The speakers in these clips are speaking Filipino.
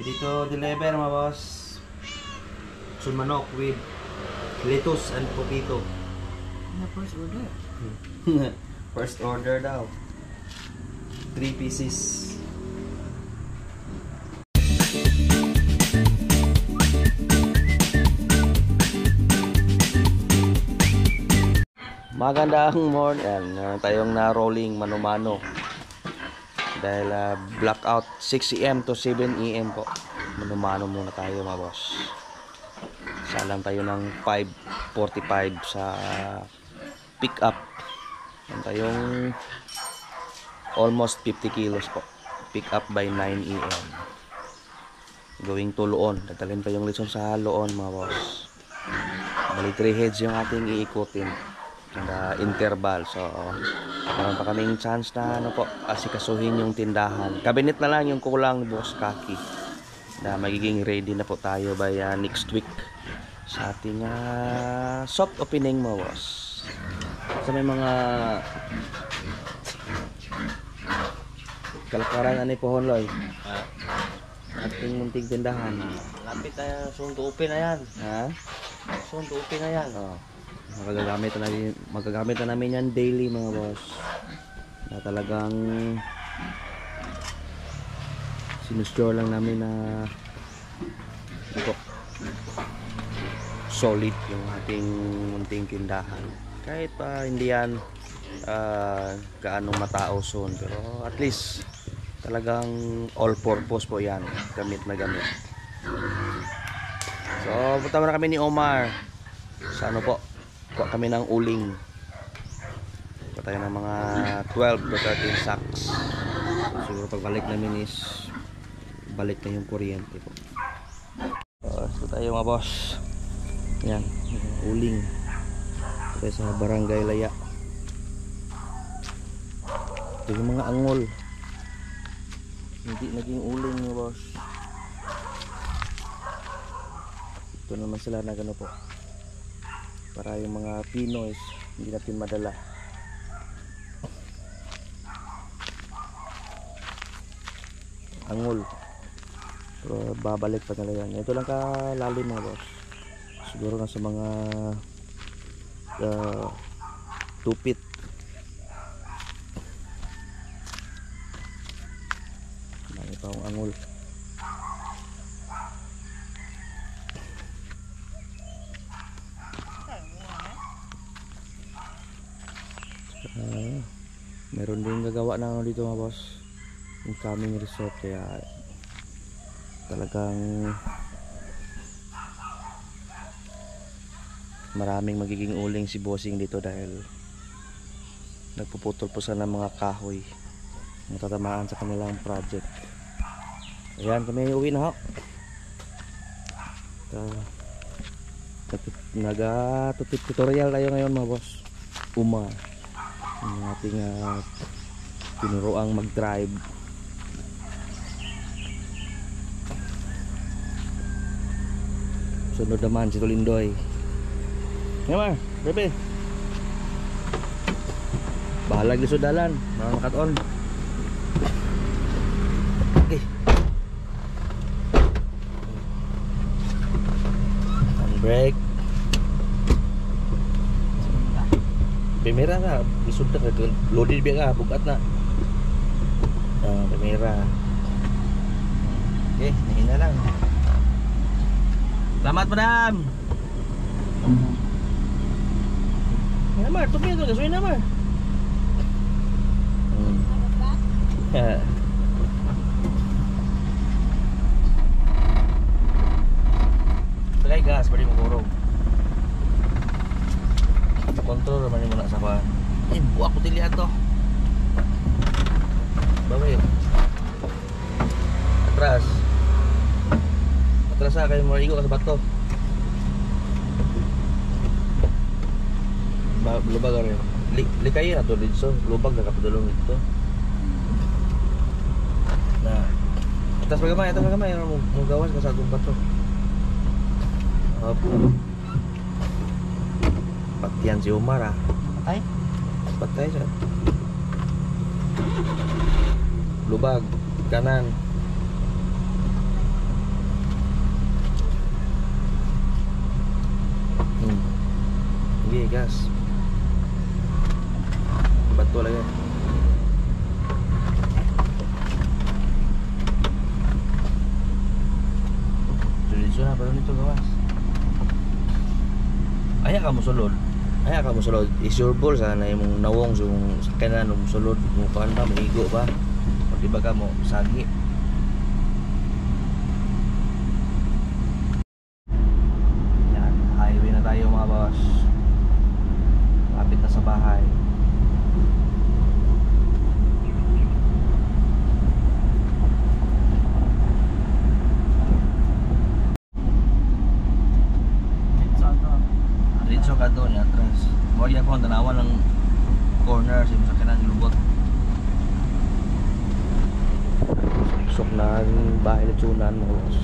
Ready to deliver mga boss. Sun manok with lettuce and potato. The first order. First order daw. 3 pieces. Magandang morning. Meron tayong na rolling mano-mano. Dahil blackout 6 AM to 7 AM po. Mano-mano muna tayo mga boss. Salang tayo ng 5:45 sa pick up. Meron tayong almost 50 kilos po. Pick up by 9 AM. Going to Loon. Dadalhin pa yung lechon sa Loon mga boss. Bali 3 heads yung ating iikutin. Interval. So meron pa kaming chance na asikasuhin yung tindahan. Cabinet na lang yung kulang, boss Kaki, na magiging ready na po tayo by next week sa ating soft opening mo, boss. So may mga kalakaran ani po honloy ating munting tindahan. Lapit na soon to open na yan. Ha? Soon to open na yan. Oh. Magagamit na namin yan daily mga boss, na talagang sinustore lang namin na solid yung ating munting tindahan. Kahit pa hindi yan gaano matao soon, pero at least talagang all purpose po yan, gamit na gamit. So punta muna kami ni Omar sa po, kuha kami ng uling. Kuha tayo ng mga 12 to 13 sacks. So, siguro pagbalik namin is balik na yung kuryente po. So tayo mga boss. Yan, uling. Tayo sa Barangay Laya. Ito yung mga angol. Hindi naging uling mga boss. Ito naman sila na gano po, para yung mga Pinoy hindi natin madala. Angol. Pero babalik pa nila yan. Ito lang kalalim mga boss. Siguro nasa mga 2 feet. Marami pa akong angol. Meron din gagawa na dito mga boss, yung coming resort, kaya talagang maraming magiging uling si bossing dito dahil nagpuputol po sa ng mga kahoy matatamaan sa kanilang project. Ayan, kami uwi na ho. Nag-tutorial tayo ngayon mga boss. Yung ating tinuruang mag-drive. Sunod naman si Tulindoy. Ngayon, bebe. Bahalag lisod dalan, mga makaton. Okay. Handbrake. Kamera ka, lisod na ka, loaded biya ka, bukat na. Kamera. Okay, nahin na lang. Selamat madam. Ya Mar, tupi ito, gasuin na Mar. Tagay gas, pwede mo kurog. Kontrol naman yung muna sa kuhan. Buwak ko tilihan to. Babay. Atras. Atras kayo marigo ka sa bato. Lubag ka rin. Likay na to dito. Lubag na kapadulong dito. Nah. Atas pagamay. Mau gawas ka sa atong bato. Patian si Umar Patay? Patay siya. Lubag kanan. na, pero nito gawas. Aya ka mo sulod. Aya ka mo sulod. Is your ball sana yung nawong yung sakyanan mo sulod. Mo kuan ba, maigo ba? O di ba ka mo sagi? Yan, highway na tayo mga boss. Lapit na sa bahay. Diretso ka doon, atras. Mo ya ko tanawan ng corner sa sakyanan lubot. Sok na ang bahay ni Tunan mo boss.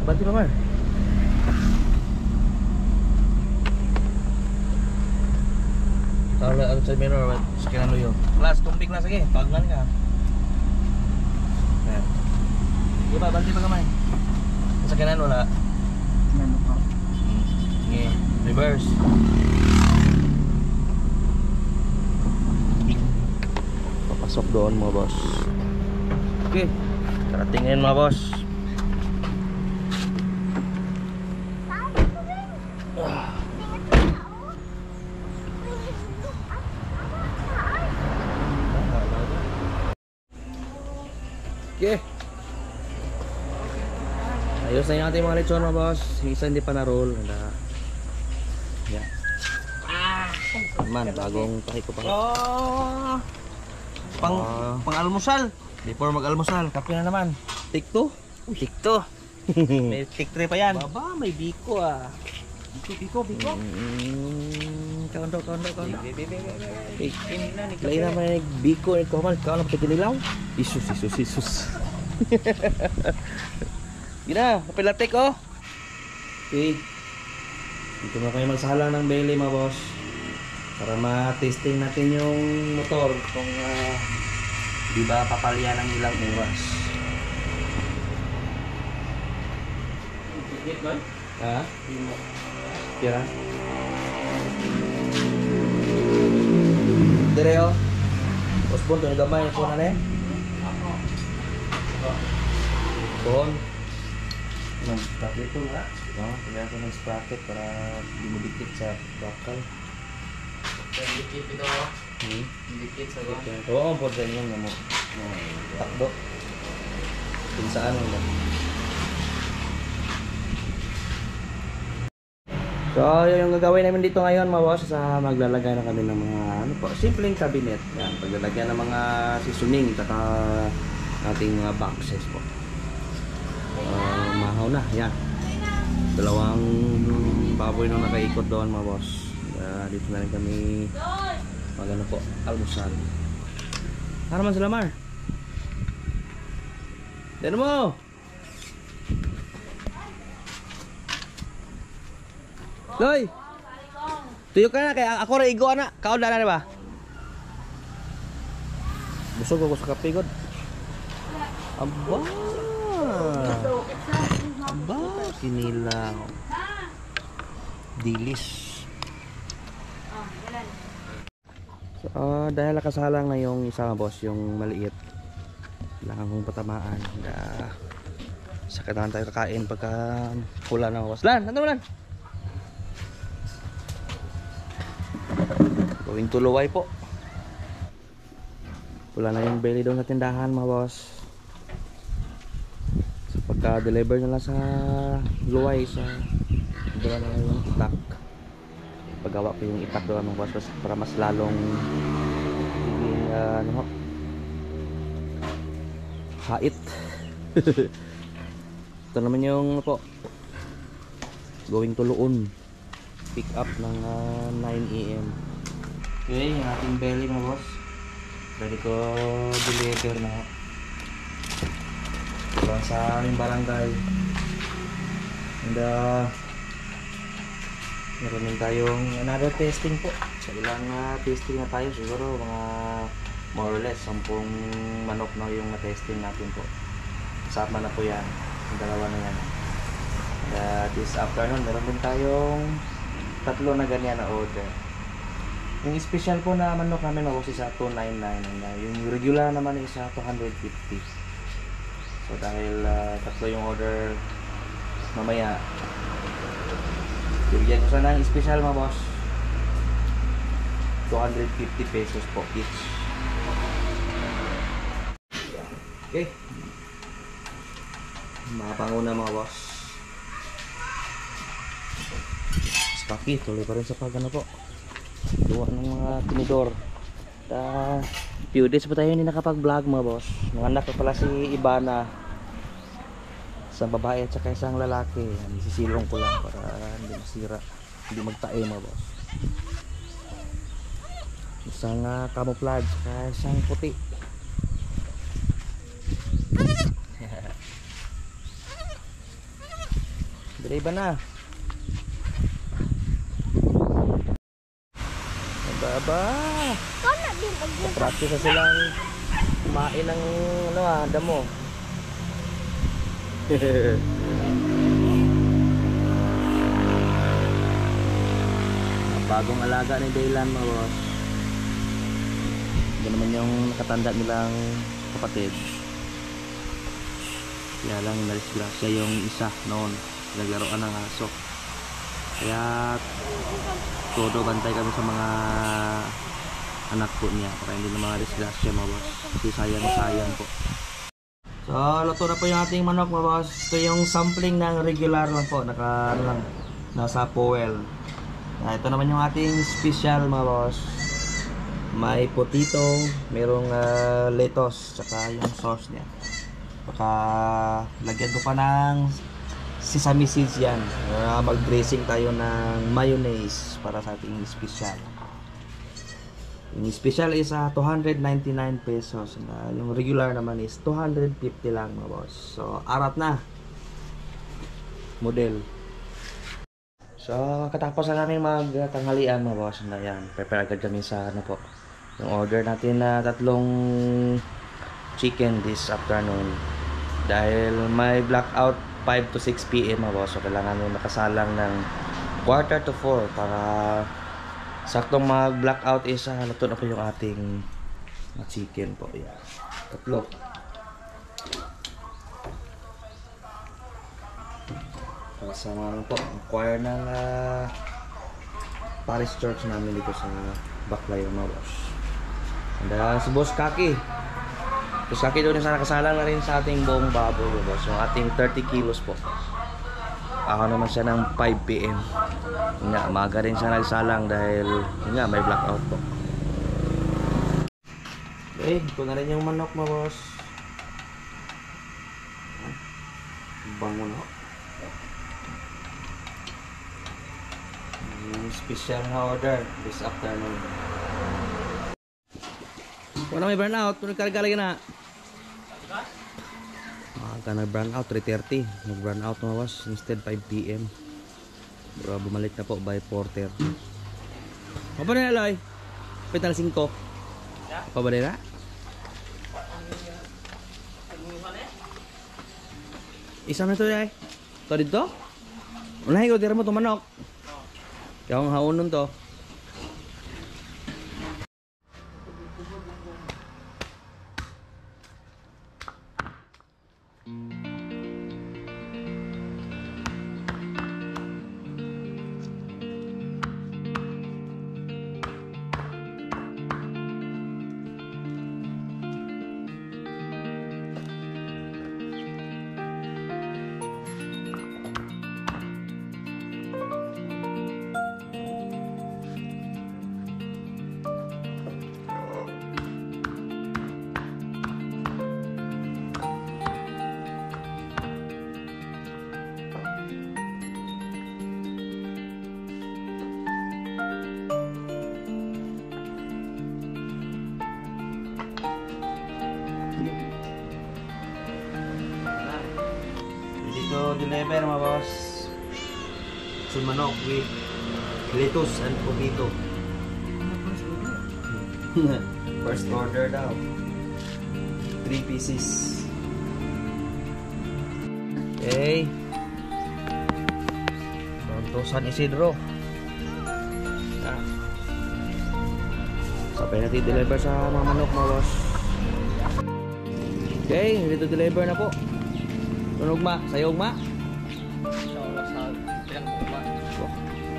Kabati pa man. Tawala ang sa mirror, sakyanan lo yun. Plus, tumpik na sige, pagngan ka. Ayan. Di ba, banti pa kamay. Sakyanan wala. Sige, reverse. Papasok doon mga boss. Okay, karating ngayon mga boss. Okay. Ayos na yung ating mga lechon mga boss. Yung isa hindi pa na-roll. Yan. Man, bagong pakiko pa. Pang-almusal. Before mag-almusal, kape na naman. Take 2. Take 2. May take 3 pa yan. Baba, may biko ah. Biko. Tondo. Hey, lain naman yung biko. Ikaw na pagkakinilaw. Isus. Gina, kapilatik oh. Okay. Dito na kayo magsahala ng belly mga boss. Para ma-testing natin yung motor kung di ba papalya ng ilang oras. Ha? Kira? Dire oh. Osbon to gamay ko na ne. Bon. Nang sprocket ito nga. Kaya ko ng sprocket para dumudikit sa bakal. Dikit ito. Dikit sa gawin. Oo, po sa inyo mo. Takbo. Kung saan mo ba? So, yung gagawin namin dito ngayon mga boss, sa maglalagay na kami ng mga simpleng cabinet. Yan, paglalagyan ng mga seasoning at ating mga boxes po. Mahaw na, yan. Dalawang baboy nung nakaikot doon mga boss. Dito na rin kami magano po, almusal. Para man sila Mar. Dito mo. Loy. Tuyo ka na kaya ako ra igo ana. Kaon na ba? Busog ako sa kape god. Aba. Kinilaw. Dilis. So, dahil nakasalang na yung isa boss, yung maliit. Kailangan kong patamaan. Sakit naman tayo kakain pagka pula na boss. Lan, ano lan? Going to Luway po. Pula na yung belly doon sa tindahan mga boss. So, pagka-deliver na lang sa Luway, sa doon na yung itak. Paggawa ko yung itak doon mga boss para mas lalong hait. Ito naman yung po going to Luon, pick up ng 9 AM. Okay, yung ating belly mga boss ready ko deliver na doon sa aming barangay. And meron din tayong another testing po. Sa ilang testing na tayo, siguro mga more or less 10 manok na yung na-testing natin po. Kasama na po yan, yung dalawa na yan. This afternoon meron din tayong 3 na ganyan na order. Yung special po na manok namin is sa 299, yung regular naman is sa 250. So dahil 3 yung order mamaya bigyan ko sana ng special mga boss. 250 pesos po each. Okay. Mga panguna mga boss. Spaki, tuloy pa rin sa pag ano po. Duwa ng mga tinidor. Few days pa tayo hindi nakapag-vlog mga boss. Mga anak ko pala si Ibana. Isang babae at saka isang lalaki. Isisilong ko lang para hindi masira. Hindi magtae mga boss. Isang camouflage saka isang puti. Dire ba na? Baba. Practice na silang kumain ng damo. Bagong alaga ni Daylan mga boss. Ito naman yung nakatanda nilang kapatid. Kaya lang narisgrasya yung isa noon. Naglaruan ng aso. Kaya todo bantay kami sa mga anak po niya para hindi na mga disgrasya mga boss. Kasi sayang po. So luto na po yung ating manok mga boss. Ito yung sampling ng regular lang po. Nasa Powell. Ito naman yung ating special mga boss. May potato, merong lettuce, saka yung sauce niya. Baka lagyan ko pa ng sesame seeds yan. Mag-dressing tayo ng mayonnaise para sa ating special. Yung special is 299 pesos. Yung regular naman is 250 lang mga boss. So arat na model. So katapos na namin magtanghalian mga boss. Yan, prepare agad kami sa ano po. Yung order natin na 3 chicken this afternoon. Dahil may blackout 5 to 6 PM mga boss. So kailangan mo nakasalang ng 3:45 para saktong mag-blackout is luto na po yung ating chicken po. Yan. 3. Para sa mga po, choir ng Parish Church namin dito sa Baclayo mga boss. And si Boss Kaki. Boss Kaki doon sana nakasalang na rin sa ating buong baboy mga boss. Yung ating 30 kilos po. Ako naman siya ng 5 PM. Nga, maaga rin siya nagsalang dahil nga, may blackout po. Okay, ito na rin yung manok mga boss. Bango na. Special na order this afternoon. Kung may burnout, kung nagkarga lagi na. Nag-burnout 3:30. Nag-burnout mga boss instead 5 PM. Pero bumalik na po by 4:30. Apa ba na Eloy? Pital 5. Apa ba na? Isa na to ay. To dito? Unahin ko dira mo to manok. Kaya ang haunon to. Dito deliver mga boss. Sa manok with lettuce and potato. First order daw. 3 pieces. Okay. Pronto San Isidro. Sabay natin deliver sa mga manok mga boss. Okay, dito deliver na po. Tunog ma, sayong ma. Inshallah sa bilang kumpa.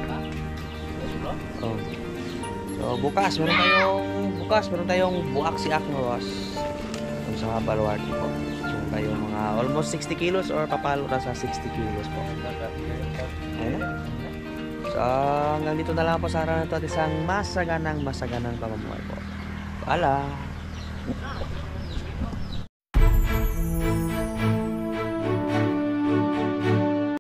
Ha? Bro? Oh. So bukas meron tayong buak siak mga boss. Kung sa Baluarte po. Meron tayong mga almost 60 kilos or papalo na sa 60 kilos po. Ayun na. So hanggang dito na lang po sa araw na ito at isang masaganang pamumuhay po. Paalam!